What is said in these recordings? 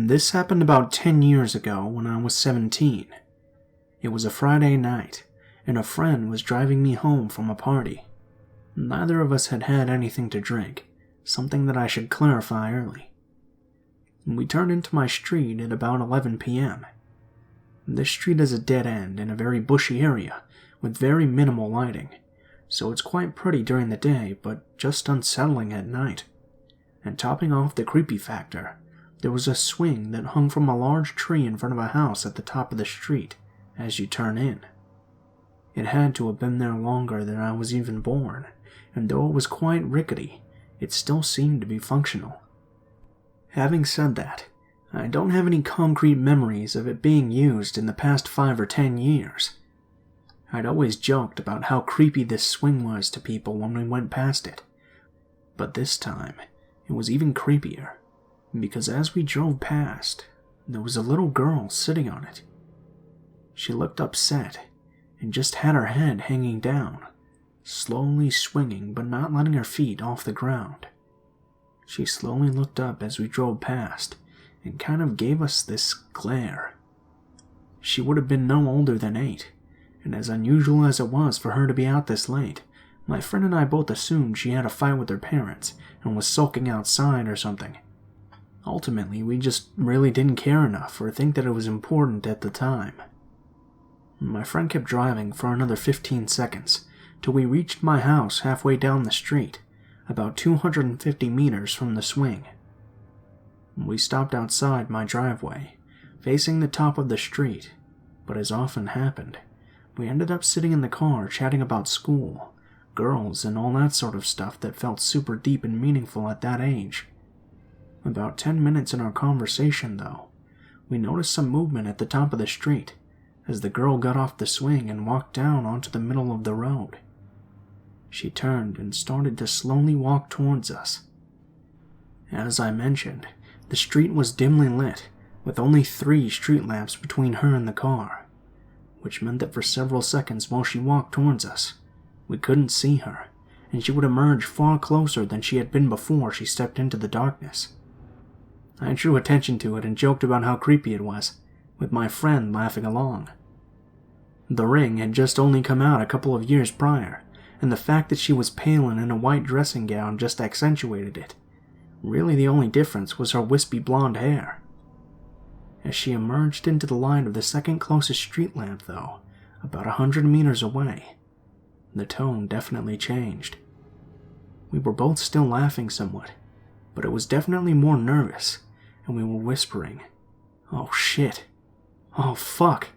This happened about 10 years ago when I was 17. It was a Friday night, and a friend was driving me home from a party. Neither of us had had anything to drink, something that I should clarify early. We turned into my street at about 11 p.m. This street is a dead end in a very bushy area with very minimal lighting, so it's quite pretty during the day but just unsettling at night. And topping off the creepy factor, there was a swing that hung from a large tree in front of a house at the top of the street as you turn in. It had to have been there longer than I was even born, and though it was quite rickety, it still seemed to be functional. Having said that, I don't have any concrete memories of it being used in the past 5 or 10 years. I'd always joked about how creepy this swing was to people when we went past it, but this time it was even creepier, because as we drove past, there was a little girl sitting on it. She looked upset and just had her head hanging down, slowly swinging but not letting her feet off the ground. She slowly looked up as we drove past and kind of gave us this glare. She would have been no older than 8, and as unusual as it was for her to be out this late, my friend and I both assumed she had a fight with her parents and was sulking outside or something. Ultimately, we just really didn't care enough or think that it was important at the time. My friend kept driving for another 15 seconds, till we reached my house halfway down the street, about 250 meters from the swing. We stopped outside my driveway, facing the top of the street, but as often happened, we ended up sitting in the car chatting about school, girls, and all that sort of stuff that felt super deep and meaningful at that age. About 10 minutes in our conversation, though, we noticed some movement at the top of the street, as the girl got off the swing and walked down onto the middle of the road. She turned and started to slowly walk towards us. As I mentioned, the street was dimly lit, with only 3 street lamps between her and the car, which meant that for several seconds while she walked towards us, we couldn't see her, and she would emerge far closer than she had been before she stepped into the darkness. I drew attention to it and joked about how creepy it was, with my friend laughing along. The Ring had just only come out a couple of years prior, and the fact that she was pale and in a white dressing gown just accentuated it. Really the only difference was her wispy blonde hair. As she emerged into the light of the second closest street lamp, though, about 100 meters away, the tone definitely changed. We were both still laughing somewhat, but it was definitely more nervous, and we were whispering, "Oh shit, oh fuck,"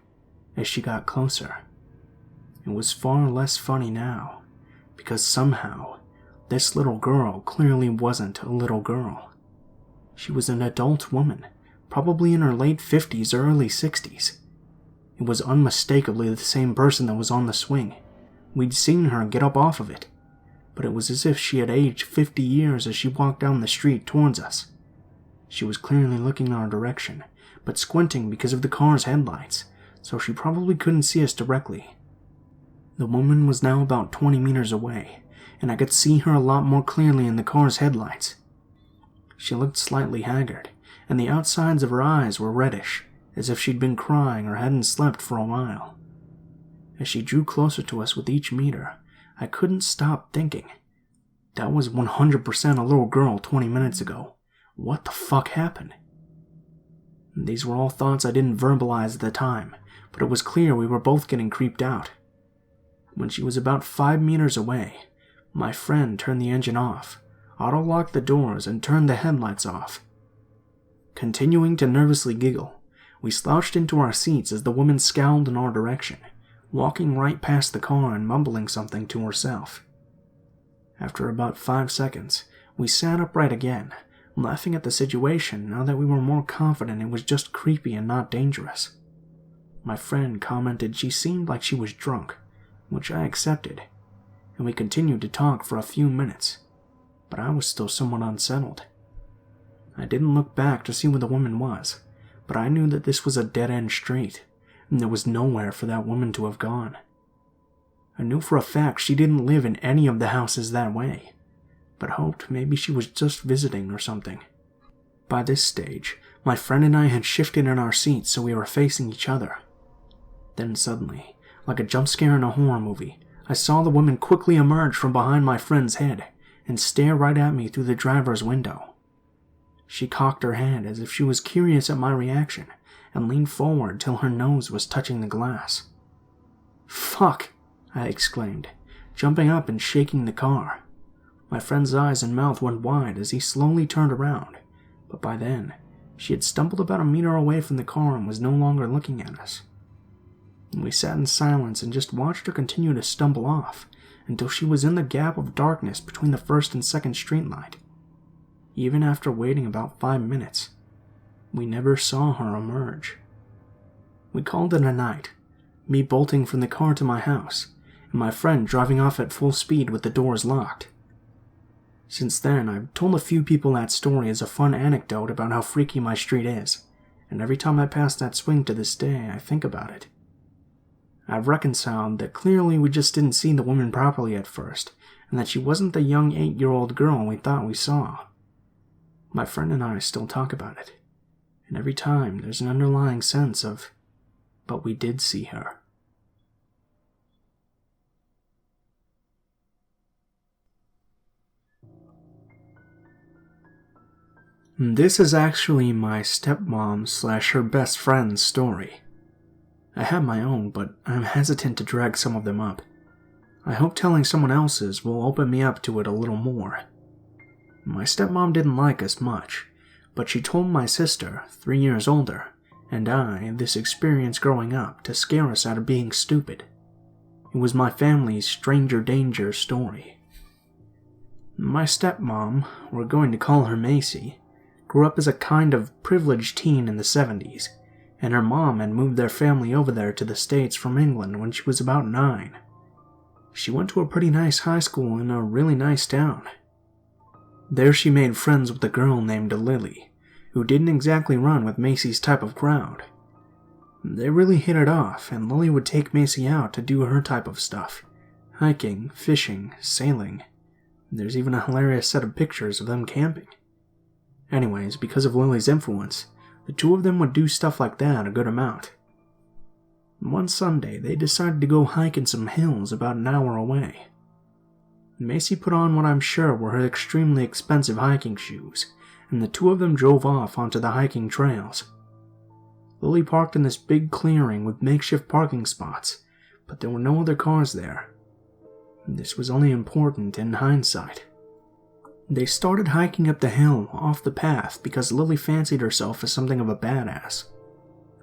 as she got closer. It was far less funny now, because somehow, this little girl clearly wasn't a little girl. She was an adult woman, probably in her late 50s or early 60s. It was unmistakably the same person that was on the swing. We'd seen her get up off of it, but it was as if she had aged 50 years as she walked down the street towards us. She was clearly looking in our direction, but squinting because of the car's headlights, so she probably couldn't see us directly. The woman was now about 20 meters away, and I could see her a lot more clearly in the car's headlights. She looked slightly haggard, and the outsides of her eyes were reddish, as if she'd been crying or hadn't slept for a while. As she drew closer to us with each meter, I couldn't stop thinking, that was 100% a little girl 20 minutes ago. What the fuck happened? These were all thoughts I didn't verbalize at the time, but it was clear we were both getting creeped out. When she was about 5 meters away, my friend turned the engine off, auto-locked the doors, and turned the headlights off. Continuing to nervously giggle, we slouched into our seats as the woman scowled in our direction, walking right past the car and mumbling something to herself. After about 5 seconds, we sat upright again, laughing at the situation now that we were more confident it was just creepy and not dangerous. My friend commented she seemed like she was drunk, which I accepted, and we continued to talk for a few minutes, but I was still somewhat unsettled. I didn't look back to see where the woman was, but I knew that this was a dead-end street, and there was nowhere for that woman to have gone. I knew for a fact she didn't live in any of the houses that way, but hoped maybe she was just visiting or something. By this stage, My friend and I had shifted in our seats so we were facing each other. Then suddenly, like a jump scare in a horror movie, I saw the woman quickly emerge from behind my friend's head and stare right at me through the driver's window. She cocked her head as if she was curious at my reaction and leaned forward till her nose was touching the glass. "Fuck!" I exclaimed, jumping up and shaking the car. My friend's eyes and mouth went wide as he slowly turned around, but by then, she had stumbled about a meter away from the car and was no longer looking at us. We sat in silence and just watched her continue to stumble off until she was in the gap of darkness between the first and second streetlight. Even after waiting about 5 minutes, we never saw her emerge. We called it a night, me bolting from the car to my house, and my friend driving off at full speed with the doors locked. Since then, I've told a few people that story as a fun anecdote about how freaky my street is, and every time I pass that swing to this day, I think about it. I've reconciled that clearly we just didn't see the woman properly at first, and that she wasn't the young 8-year-old girl we thought we saw. My friend and I still talk about it, and every time there's an underlying sense of, but we did see her. This is actually my stepmom/her best friend's story. I have my own, but I'm hesitant to drag some of them up. I hope telling someone else's will open me up to it a little more. My stepmom didn't like us much, but she told my sister, 3 years older, and I this experience growing up to scare us out of being stupid. It was my family's stranger danger story. My stepmom, we're going to call her Macy, grew up as a kind of privileged teen in the 70s, and her mom had moved their family over there to the States from England when she was about 9. She went to a pretty nice high school in a really nice town. There she made friends with a girl named Lily, who didn't exactly run with Macy's type of crowd. They really hit it off, and Lily would take Macy out to do her type of stuff. Hiking, fishing, sailing. There's even a hilarious set of pictures of them camping. Anyways, because of Lily's influence, the two of them would do stuff like that a good amount. One Sunday, they decided to go hike in some hills about an hour away. Macy put on what I'm sure were her extremely expensive hiking shoes, and the two of them drove off onto the hiking trails. Lily parked in this big clearing with makeshift parking spots, but there were no other cars there. This was only important in hindsight. They started hiking up the hill off the path because Lily fancied herself as something of a badass.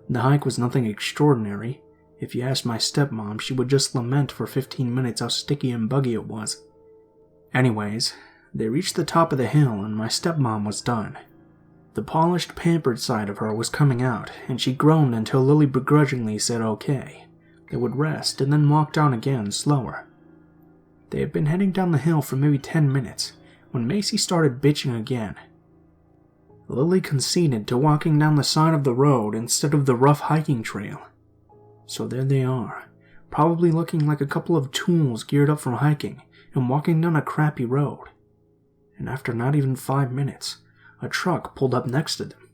The hike was nothing extraordinary. If you asked my stepmom, she would just lament for 15 minutes how sticky and buggy it was. Anyways, they reached the top of the hill and my stepmom was done. The polished, pampered side of her was coming out, and she groaned until Lily begrudgingly said okay. They would rest and then walk down again, slower. They had been heading down the hill for maybe 10 minutes, when Macy started bitching again. Lily conceded to walking down the side of the road instead of the rough hiking trail. So there they are, probably looking like a couple of tools geared up for hiking and walking down a crappy road. And after not even 5 minutes, a truck pulled up next to them.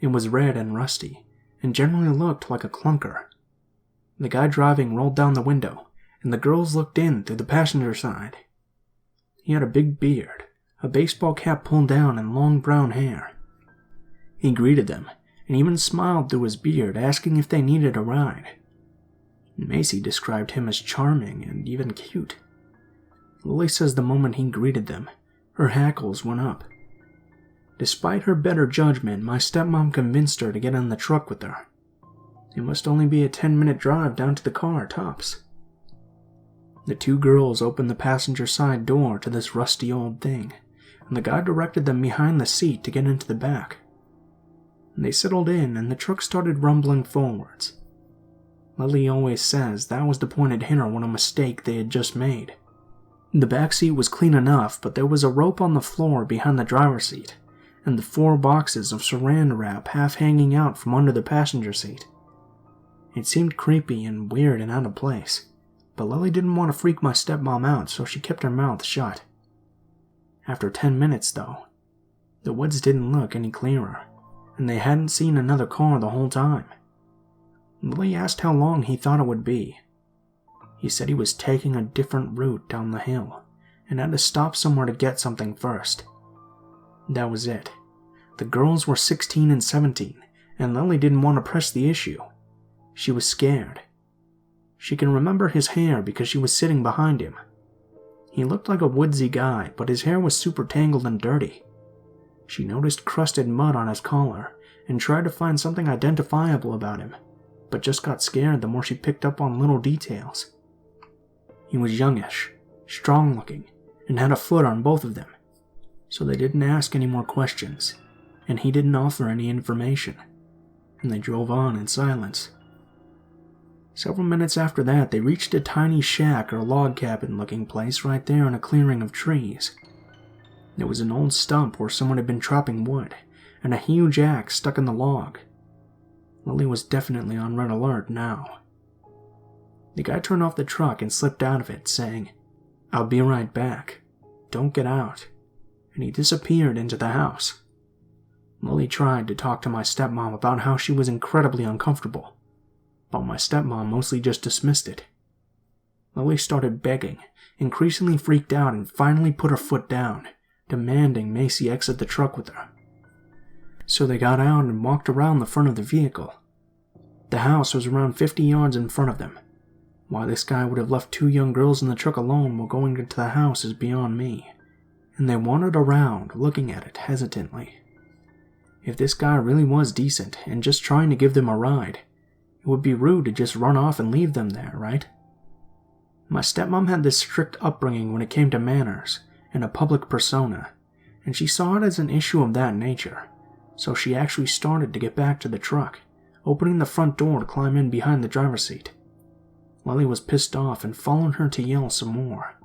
It was red and rusty, and generally looked like a clunker. The guy driving rolled down the window, and the girls looked in through the passenger side. He had a big beard, a baseball cap pulled down, and long brown hair. He greeted them, and even smiled through his beard, asking if they needed a ride. Macy described him as charming and even cute. Lily says the moment he greeted them, her hackles went up. Despite her better judgment, my stepmom convinced her to get in the truck with her. It must only be a 10-minute drive down to the car, tops. The two girls opened the passenger side door to this rusty old thing, and the guy directed them behind the seat to get into the back. They settled in, and the truck started rumbling forwards. Lily always says that was the pointed hint on a mistake they had just made. The back seat was clean enough, but there was a rope on the floor behind the driver's seat, and the 4 boxes of saran wrap half hanging out from under the passenger seat. It seemed creepy and weird and out of place, but Lily didn't want to freak my stepmom out, so she kept her mouth shut. After 10 minutes, though, the woods didn't look any clearer, and they hadn't seen another car the whole time. Lily asked how long he thought it would be. He said he was taking a different route down the hill and had to stop somewhere to get something first. That was it. The girls were 16 and 17, and Lily didn't want to press the issue. She was scared. She can remember his hair because she was sitting behind him. He looked like a woodsy guy, but his hair was super tangled and dirty. She noticed crusted mud on his collar and tried to find something identifiable about him, but just got scared the more she picked up on little details. He was youngish, strong-looking, and had a foot on both of them, so they didn't ask any more questions, and he didn't offer any information, and they drove on in silence. Several minutes after that, they reached a tiny shack or log cabin-looking place right there in a clearing of trees. There was an old stump where someone had been chopping wood, and a huge axe stuck in the log. Lily was definitely on red alert now. The guy turned off the truck and slipped out of it, saying, "I'll be right back. Don't get out," and he disappeared into the house. Lily tried to talk to my stepmom about how she was incredibly uncomfortable, but my stepmom mostly just dismissed it. Lily started begging, increasingly freaked out, and finally put her foot down, demanding Macy exit the truck with her. So they got out and walked around the front of the vehicle. The house was around 50 yards in front of them. Why this guy would have left 2 young girls in the truck alone while going into the house is beyond me, and they wandered around, looking at it hesitantly. If this guy really was decent and just trying to give them a ride, it would be rude to just run off and leave them there, right? My stepmom had this strict upbringing when it came to manners and a public persona, and she saw it as an issue of that nature, so she actually started to get back to the truck, opening the front door to climb in behind the driver's seat. Lily was pissed off and followed her to yell some more.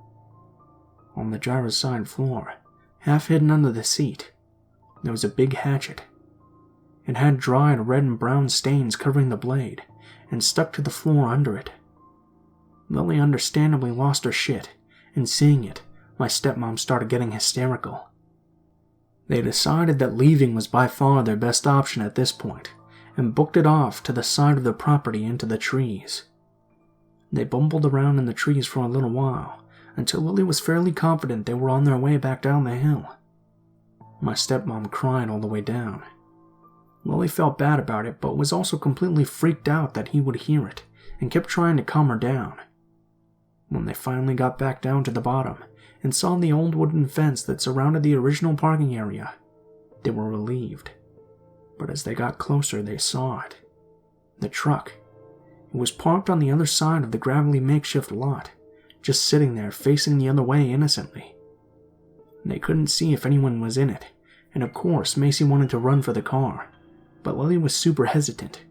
On the driver's side floor, half hidden under the seat, there was a big hatchet. It had dried red and brown stains covering the blade and stuck to the floor under it. Lily understandably lost her shit, and seeing it, my stepmom started getting hysterical. They decided that leaving was by far their best option at this point, and booked it off to the side of the property into the trees. They bumbled around in the trees for a little while, until Lily was fairly confident they were on their way back down the hill. My stepmom cried all the way down. Lily felt bad about it, but was also completely freaked out that he would hear it, and kept trying to calm her down. When they finally got back down to the bottom, and saw the old wooden fence that surrounded the original parking area, they were relieved. But as they got closer, they saw it. The truck. It was parked on the other side of the gravelly makeshift lot, just sitting there facing the other way innocently. They couldn't see if anyone was in it, and of course Macy wanted to run for the car, but Lily was super hesitant.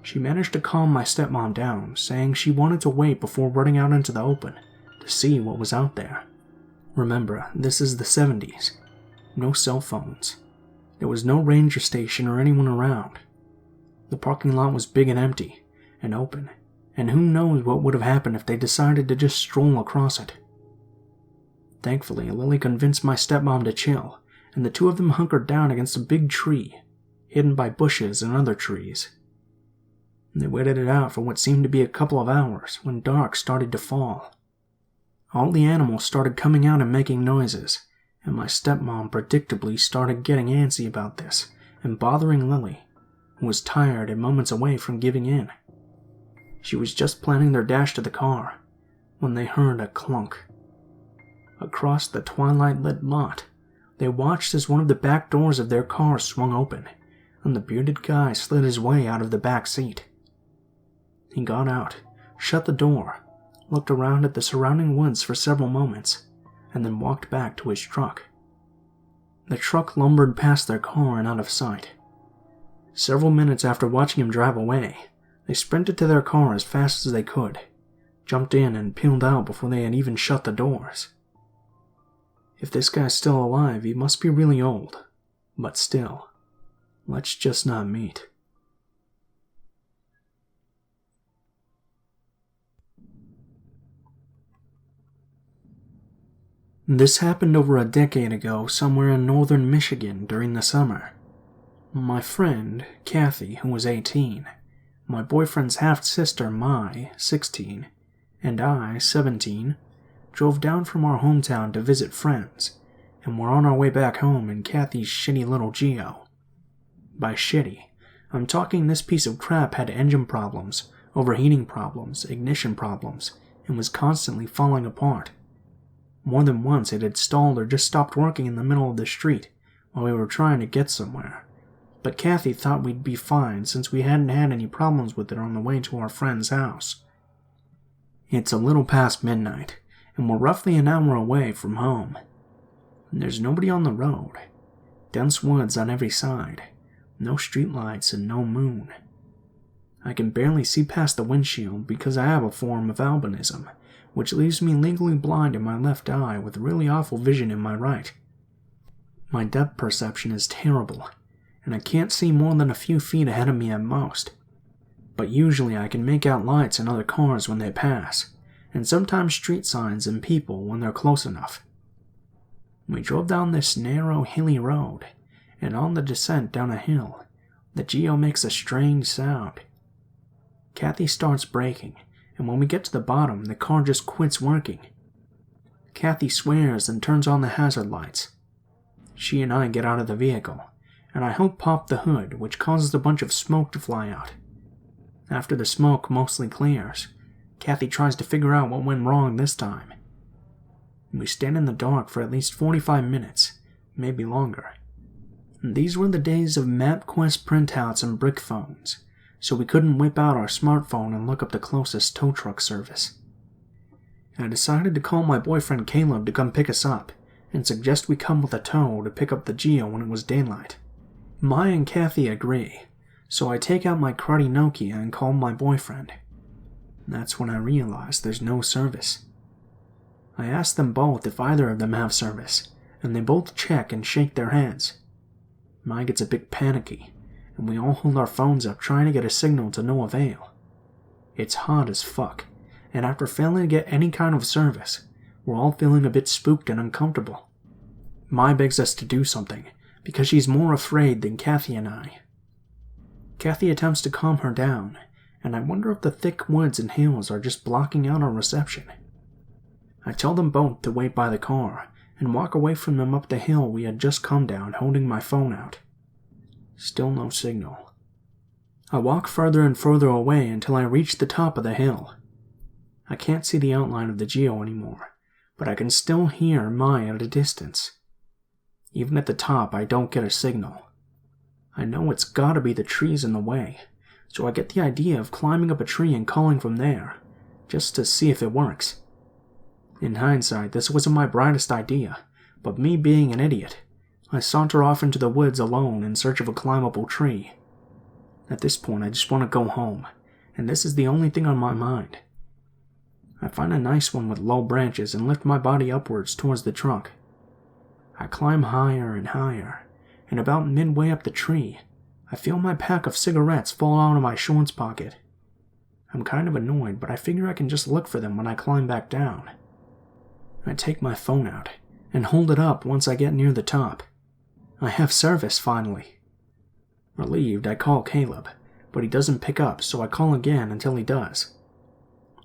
She managed to calm my stepmom down, saying she wanted to wait before running out into the open to see what was out there. Remember, this is the 70s. No cell phones. There was no ranger station or anyone around. The parking lot was big and empty, and open, and who knows what would have happened if they decided to just stroll across it. Thankfully, Lily convinced my stepmom to chill, and the two of them hunkered down against a big tree, hidden by bushes and other trees. They waited it out for what seemed to be a couple of hours when dark started to fall. All the animals started coming out and making noises, and my stepmom predictably started getting antsy about this and bothering Lily, who was tired and moments away from giving in. She was just planning their dash to the car when they heard a clunk. Across the twilight-lit lot, they watched as one of the back doors of their car swung open, and the bearded guy slid his way out of the back seat. He got out, shut the door, looked around at the surrounding woods for several moments, and then walked back to his truck. The truck lumbered past their car and out of sight. Several minutes after watching him drive away, they sprinted to their car as fast as they could, jumped in and peeled out before they had even shut the doors. If this guy's still alive, he must be really old, but still, let's just not meet. This happened over a decade ago somewhere in northern Michigan during the summer. My friend, Kathy, who was 18, my boyfriend's half-sister, Mai, 16, and I, 17, drove down from our hometown to visit friends, and were on our way back home in Kathy's shitty little Geo. By shitty, I'm talking this piece of crap had engine problems, overheating problems, ignition problems, and was constantly falling apart. More than once it had stalled or just stopped working in the middle of the street while we were trying to get somewhere. But Kathy thought we'd be fine since we hadn't had any problems with it on the way to our friend's house. It's a little past midnight, and we're roughly an hour away from home. There's nobody on the road. Dense woods on every side. No streetlights and no moon. I can barely see past the windshield because I have a form of albinism, which leaves me legally blind in my left eye with really awful vision in my right. My depth perception is terrible, and I can't see more than a few feet ahead of me at most. But usually I can make out lights and other cars when they pass, and sometimes street signs and people when they're close enough. We drove down this narrow, hilly road, and on the descent down a hill, the Geo makes a strange sound. Kathy starts braking, and when we get to the bottom, the car just quits working. Kathy swears and turns on the hazard lights. She and I get out of the vehicle, and I help pop the hood, which causes a bunch of smoke to fly out. After the smoke mostly clears, Kathy tries to figure out what went wrong this time. We stand in the dark for at least 45 minutes, maybe longer. These were the days of MapQuest printouts and brick phones, so we couldn't whip out our smartphone and look up the closest tow truck service. I decided to call my boyfriend Caleb to come pick us up, and suggest we come with a tow to pick up the Geo when it was daylight. Mai and Kathy agree, so I take out my cruddy Nokia and call my boyfriend. That's when I realize there's no service. I ask them both if either of them have service, and they both check and shake their heads. Mai gets a bit panicky, and we all hold our phones up trying to get a signal to no avail. It's hot as fuck, and after failing to get any kind of service, we're all feeling a bit spooked and uncomfortable. Mai begs us to do something, because she's more afraid than Kathy and I. Kathy attempts to calm her down, and I wonder if the thick woods and hills are just blocking out our reception. I tell them both to wait by the car, and walk away from them up the hill we had just come down holding my phone out. Still no signal. I walk further and further away until I reach the top of the hill. I can't see the outline of the Geo anymore, but I can still hear Mai at a distance. Even at the top, I don't get a signal. I know it's gotta be the trees in the way, so I get the idea of climbing up a tree and calling from there, just to see if it works. In hindsight, this wasn't my brightest idea, but me being an idiot, I saunter off into the woods alone in search of a climbable tree. At this point, I just want to go home, and this is the only thing on my mind. I find a nice one with low branches and lift my body upwards towards the trunk. I climb higher and higher, and about midway up the tree, I feel my pack of cigarettes fall out of my shorts pocket. I'm kind of annoyed, but I figure I can just look for them when I climb back down. I take my phone out, and hold it up once I get near the top. I have service, finally. Relieved, I call Caleb, but he doesn't pick up, so I call again until he does.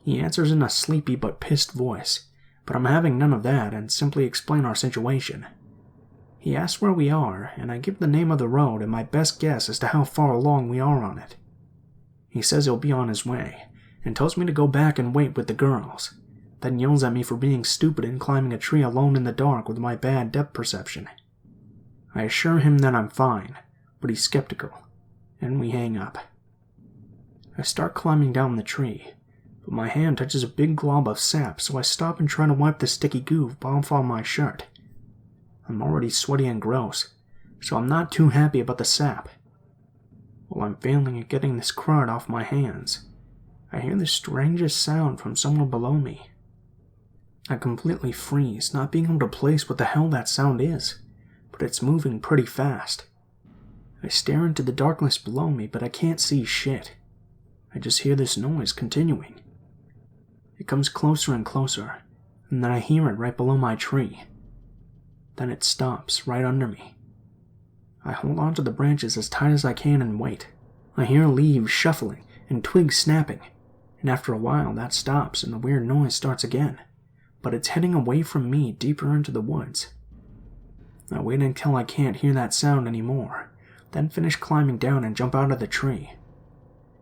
He answers in a sleepy but pissed voice, but I'm having none of that and simply explain our situation. He asks where we are, and I give the name of the road and my best guess as to how far along we are on it. He says he'll be on his way, and tells me to go back and wait with the girls, then yells at me for being stupid and climbing a tree alone in the dark with my bad depth perception. I assure him that I'm fine, but he's skeptical, and we hang up. I start climbing down the tree, but my hand touches a big glob of sap, so I stop and try to wipe the sticky goo off on my shirt. I'm already sweaty and gross, so I'm not too happy about the sap. While I'm failing at getting this crud off my hands, I hear the strangest sound from somewhere below me. I completely freeze, not being able to place what the hell that sound is, but it's moving pretty fast. I stare into the darkness below me, but I can't see shit. I just hear this noise continuing. It comes closer and closer, and then I hear it right below my tree. Then it stops right under me. I hold onto the branches as tight as I can and wait. I hear leaves shuffling and twigs snapping, and after a while that stops and the weird noise starts again, but it's heading away from me deeper into the woods. I wait until I can't hear that sound anymore, then finish climbing down and jump out of the tree.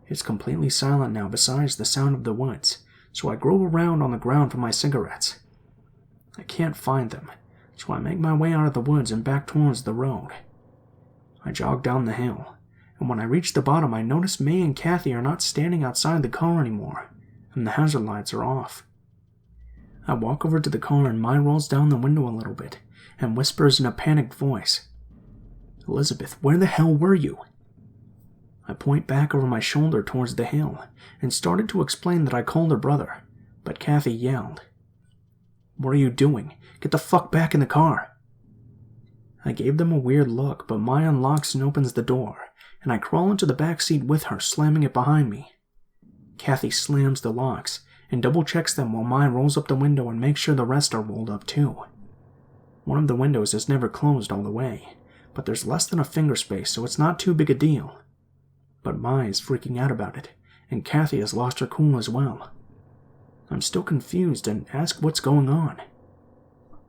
It's completely silent now besides the sound of the woods, so I grope around on the ground for my cigarettes. I can't find them, so I make my way out of the woods and back towards the road. I jog down the hill, and when I reach the bottom I notice May and Kathy are not standing outside the car anymore, and the hazard lights are off. I walk over to the car and Mai rolls down the window a little bit and whispers in a panicked voice, "Elizabeth, where the hell were you?" I point back over my shoulder towards the hill and started to explain that I called her brother, but Kathy yelled, "What are you doing? Get the fuck back in the car!" I gave them a weird look, but Mai unlocks and opens the door, and I crawl into the back seat with her, slamming it behind me. Kathy slams the locks and double-checks them while Mai rolls up the window and makes sure the rest are rolled up too. One of the windows is never closed all the way, but there's less than a finger space, so it's not too big a deal. But Mai is freaking out about it, and Kathy has lost her cool as well. I'm still confused and ask what's going on.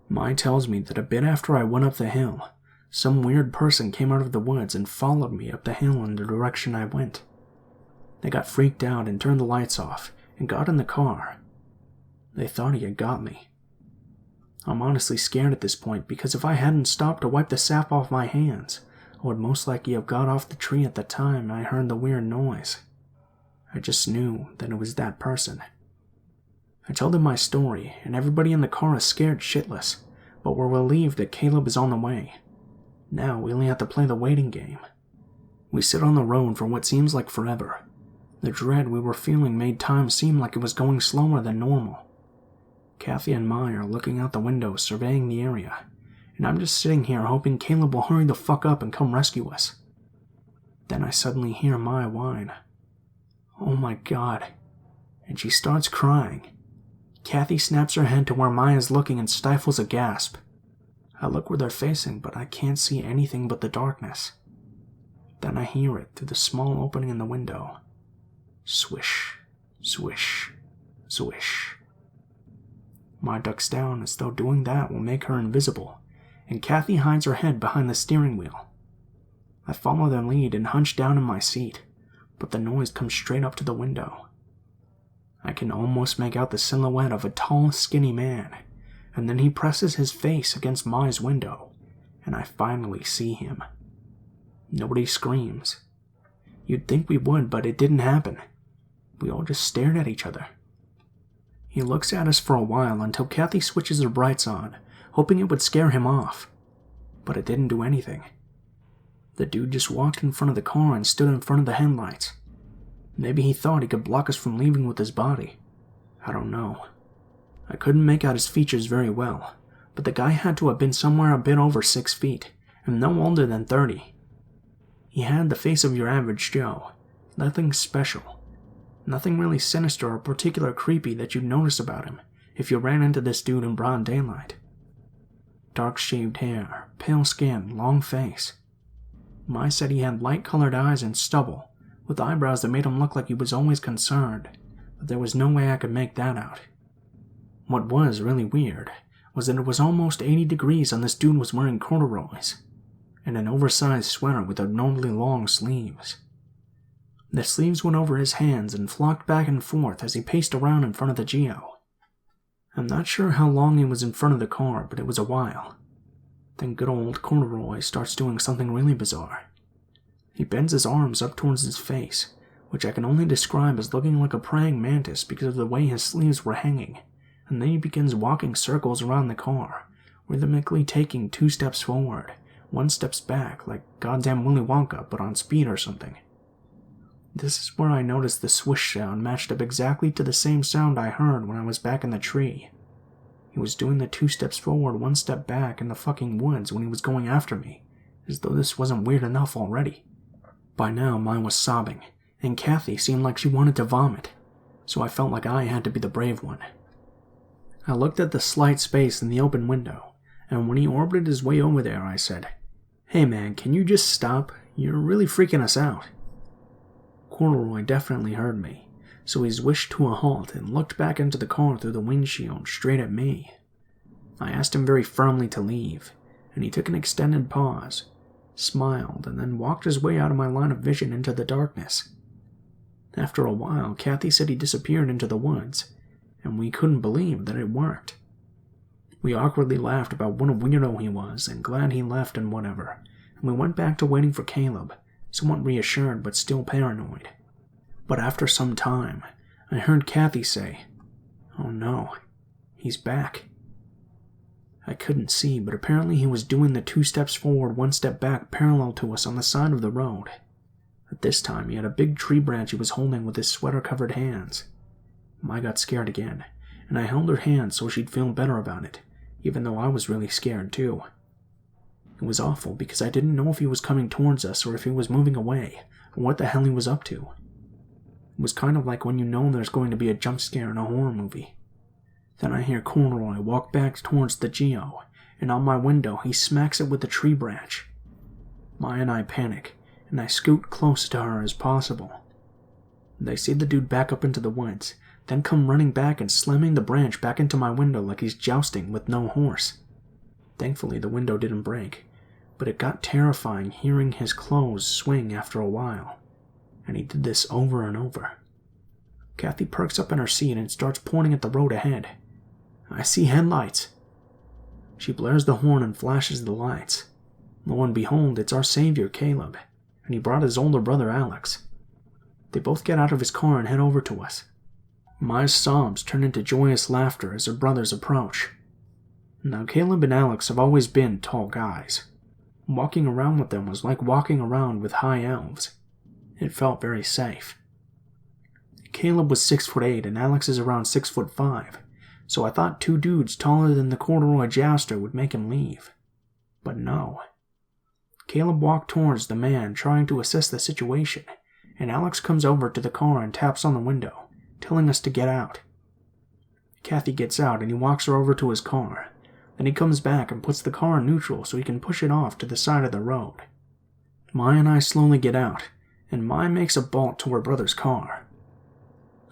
Mai tells me that a bit after I went up the hill, some weird person came out of the woods and followed me up the hill in the direction I went. They got freaked out and turned the lights off and got in the car. They thought he had got me. I'm honestly scared at this point because if I hadn't stopped to wipe the sap off my hands, I would most likely have got off the tree at the time I heard the weird noise. I just knew that it was that person. I tell them my story, and everybody in the car is scared shitless, but we're relieved that Caleb is on the way. Now we only have to play the waiting game. We sit on the road for what seems like forever. The dread we were feeling made time seem like it was going slower than normal. Kathy and Mai are looking out the window, surveying the area, and I'm just sitting here hoping Caleb will hurry the fuck up and come rescue us. Then I suddenly hear Mai whine, "Oh my God," and she starts crying. Kathy snaps her head to where Mai is looking and stifles a gasp. I look where they're facing, but I can't see anything but the darkness. Then I hear it through the small opening in the window. Swish, swish, swish. Mai ducks down as though doing that will make her invisible, and Kathy hides her head behind the steering wheel. I follow their lead and hunch down in my seat, but the noise comes straight up to the window. I can almost make out the silhouette of a tall, skinny man, and then he presses his face against Mai's window, and I finally see him. Nobody screams. You'd think we would, but it didn't happen. We all just stared at each other. He looks at us for a while until Kathy switches her brights on, hoping it would scare him off. But it didn't do anything. The dude just walked in front of the car and stood in front of the headlights. Maybe he thought he could block us from leaving with his body. I don't know. I couldn't make out his features very well, but the guy had to have been somewhere a bit over 6 feet, and no older than 30. He had the face of your average Joe. Nothing special. Nothing really sinister or particularly creepy that you'd notice about him if you ran into this dude in broad daylight. Dark shaved hair, pale skin, long face. Mai said he had light-colored eyes and stubble, with eyebrows that made him look like he was always concerned, but there was no way I could make that out. What was really weird was that it was almost 80 degrees and this dude was wearing corduroys, and an oversized sweater with abnormally long sleeves. The sleeves went over his hands and flocked back and forth as he paced around in front of the Geo. I'm not sure how long he was in front of the car, but it was a while. Then good old Corduroy starts doing something really bizarre. He bends his arms up towards his face, which I can only describe as looking like a praying mantis because of the way his sleeves were hanging, and then he begins walking circles around the car, rhythmically taking 2 steps forward, 1 step back, like goddamn Willy Wonka, but on speed or something. This is where I noticed the swish sound matched up exactly to the same sound I heard when I was back in the tree. He was doing the 2 steps forward, 1 step back in the fucking woods when he was going after me, as though this wasn't weird enough already. By now, Mai was sobbing, and Kathy seemed like she wanted to vomit, so I felt like I had to be the brave one. I looked at the slight space in the open window, and when he orbited his way over there, I said, "Hey man, can you just stop? You're really freaking us out." Corduroy definitely heard me, so he swished to a halt and looked back into the car through the windshield straight at me. I asked him very firmly to leave, and he took an extended pause, smiled, and then walked his way out of my line of vision into the darkness. After a while, Kathy said he disappeared into the woods, and we couldn't believe that it worked. We awkwardly laughed about what a weirdo he was and glad he left and whatever, and we went back to waiting for Caleb, somewhat reassured but still paranoid. But after some time, I heard Kathy say, "Oh no, he's back." I couldn't see, but apparently he was doing the 2 steps forward, 1 step back parallel to us on the side of the road. At this time, he had a big tree branch he was holding with his sweater-covered hands. I got scared again, and I held her hand so she'd feel better about it, even though I was really scared too. It was awful because I didn't know if he was coming towards us or if he was moving away, or what the hell he was up to. It was kind of like when you know there's going to be a jump scare in a horror movie. Then I hear Corduroy walk back towards the Geo, and on my window he smacks it with the tree branch. Maya and I panic, and I scoot close to her as possible. They see the dude back up into the woods, then come running back and slamming the branch back into my window like he's jousting with no horse. Thankfully the window didn't break, but it got terrifying hearing his clothes swing after a while, and he did this over and over. Kathy perks up in her seat and starts pointing at the road ahead. "I see headlights." She blares the horn and flashes the lights. Lo and behold, it's our savior, Caleb, and he brought his older brother, Alex. They both get out of his car and head over to us. Maya's sobs turn into joyous laughter as her brothers approach. Now, Caleb and Alex have always been tall guys. Walking around with them was like walking around with high elves. It felt very safe. Caleb was 6'8" and Alex is around 6'5", so I thought 2 dudes taller than the Corduroy Jouster would make him leave. But no. Caleb walked towards the man trying to assess the situation, and Alex comes over to the car and taps on the window, telling us to get out. Kathy gets out and he walks her over to his car. Then he comes back and puts the car in neutral so he can push it off to the side of the road. Maya and I slowly get out, and Maya makes a bolt to her brother's car.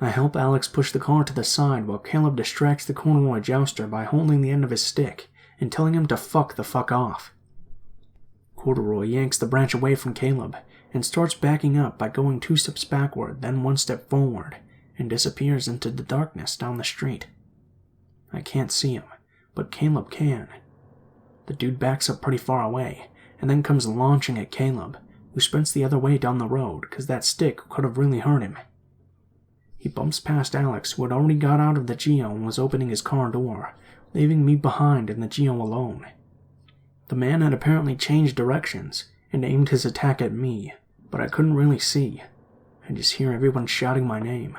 I help Alex push the car to the side while Caleb distracts the Corduroy Jouster by holding the end of his stick and telling him to fuck the fuck off. Corduroy yanks the branch away from Caleb and starts backing up by going 2 steps backward, then 1 step forward, and disappears into the darkness down the street. I can't see him, but Caleb can. The dude backs up pretty far away, and then comes launching at Caleb, who sprints the other way down the road because that stick could have really hurt him. He bumps past Alex, who had already got out of the Geo and was opening his car door, leaving me behind and the Geo alone. The man had apparently changed directions and aimed his attack at me, but I couldn't really see. I just hear everyone shouting my name.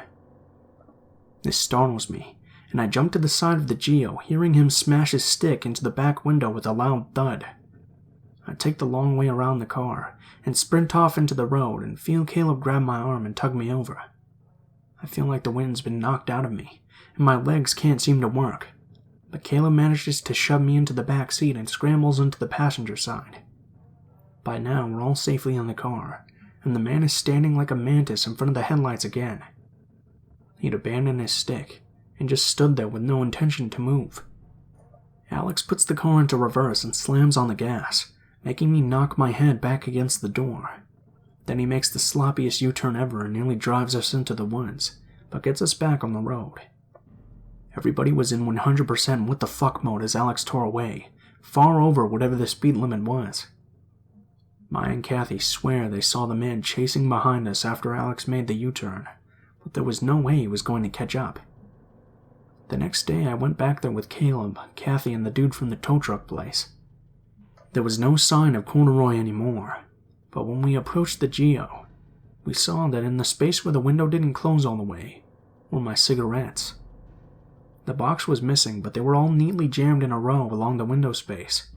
This startles me, and I jump to the side of the Geo, hearing him smash his stick into the back window with a loud thud. I take the long way around the car and sprint off into the road and feel Caleb grab my arm and tug me over. I feel like the wind's been knocked out of me, and my legs can't seem to work, but Caleb manages to shove me into the back seat and scrambles into the passenger side. By now, we're all safely in the car, and the man is standing like a mantis in front of the headlights again. He'd abandoned his stick, and just stood there with no intention to move. Alex puts the car into reverse and slams on the gas, making me knock my head back against the door. Then he makes the sloppiest U-turn ever and nearly drives us into the woods, but gets us back on the road. Everybody was in 100% what the fuck mode as Alex tore away, far over whatever the speed limit was. Maya and Kathy swear they saw the man chasing behind us after Alex made the U-turn, but there was no way he was going to catch up. The next day I went back there with Caleb, Kathy, and the dude from the tow truck place. There was no sign of Corduroy anymore, but when we approached the Geo, we saw that in the space where the window didn't close all the way were my cigarettes. The box was missing, but they were all neatly jammed in a row along the window space.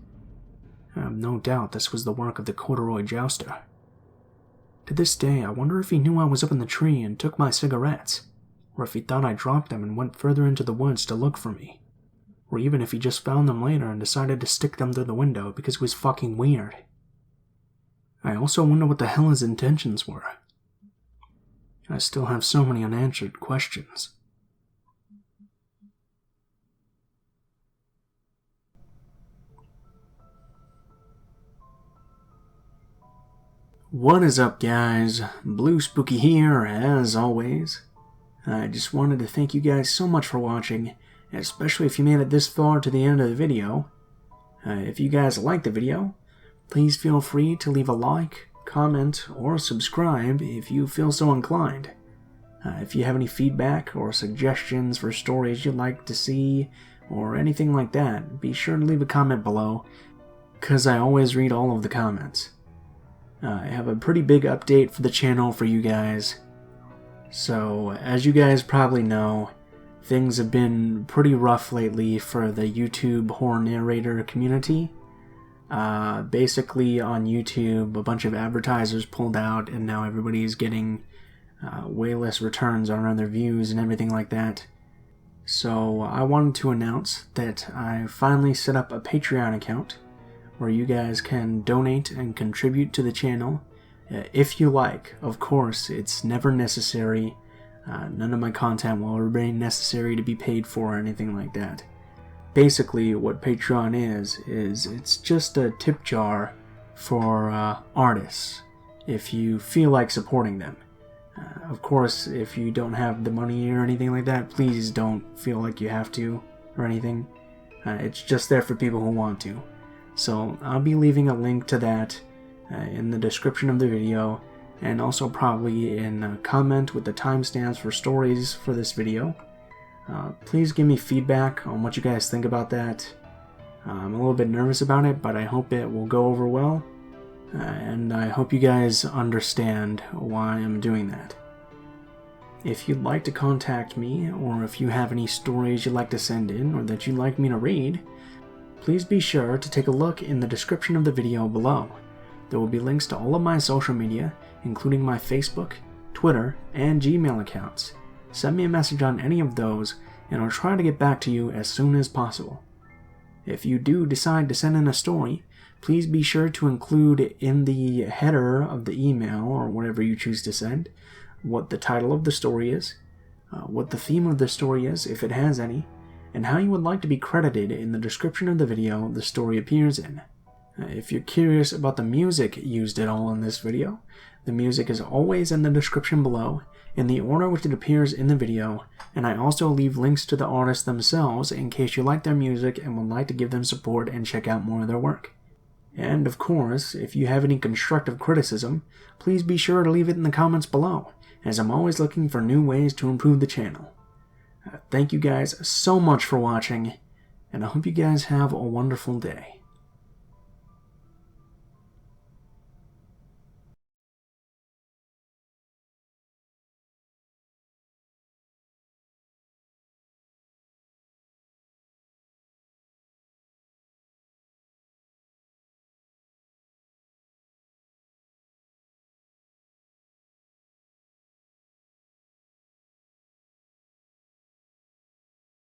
I have no doubt this was the work of the Corduroy Jouster. To this day, I wonder if he knew I was up in the tree and took my cigarettes, or if he thought I dropped them and went further into the woods to look for me, or even if he just found them later and decided to stick them through the window because it was fucking weird. I also wonder what the hell his intentions were. I still have so many unanswered questions. What is up, guys? Blue Spooky here, as always. I just wanted to thank you guys so much for watching, especially if you made it this far to the end of the video. If you guys like the video, please feel free to leave a like, comment, or subscribe if you feel so inclined. If you have any feedback or suggestions for stories you'd like to see, or anything like that, be sure to leave a comment below, because I always read all of the comments. I have a pretty big update for the channel for you guys. So, as you guys probably know, things have been pretty rough lately for the YouTube horror narrator community. Basically, on YouTube, a bunch of advertisers pulled out, and now everybody's getting way less returns on their views and everything like that. So, I wanted to announce that I finally set up a Patreon account where you guys can donate and contribute to the channel if you like. Of course, it's never necessary. None of my content will remain necessary to be paid for or anything like that. Basically, what Patreon is it's just a tip jar for artists, if you feel like supporting them. Of course, if you don't have the money or anything like that, please don't feel like you have to or anything. It's just there for people who want to. So I'll be leaving a link to that in the description of the video, and also probably in a comment with the timestamps for stories for this video. Please give me feedback on what you guys think about that. I'm a little bit nervous about it, but I hope it will go over well, and I hope you guys understand why I'm doing that. If you'd like to contact me, or if you have any stories you'd like to send in or that you'd like me to read, please be sure to take a look in the description of the video below. There will be links to all of my social media, including my Facebook, Twitter, and Gmail accounts. Send me a message on any of those, and I'll try to get back to you as soon as possible. If you do decide to send in a story, please be sure to include in the header of the email, or whatever you choose to send, what the title of the story is, what the theme of the story is, if it has any, and how you would like to be credited in the description of the video the story appears in. If you're curious about the music used at all in this video, the music is always in the description below, in the order which it appears in the video, and I also leave links to the artists themselves in case you like their music and would like to give them support and check out more of their work. And of course, if you have any constructive criticism, please be sure to leave it in the comments below, as I'm always looking for new ways to improve the channel. Thank you guys so much for watching, and I hope you guys have a wonderful day.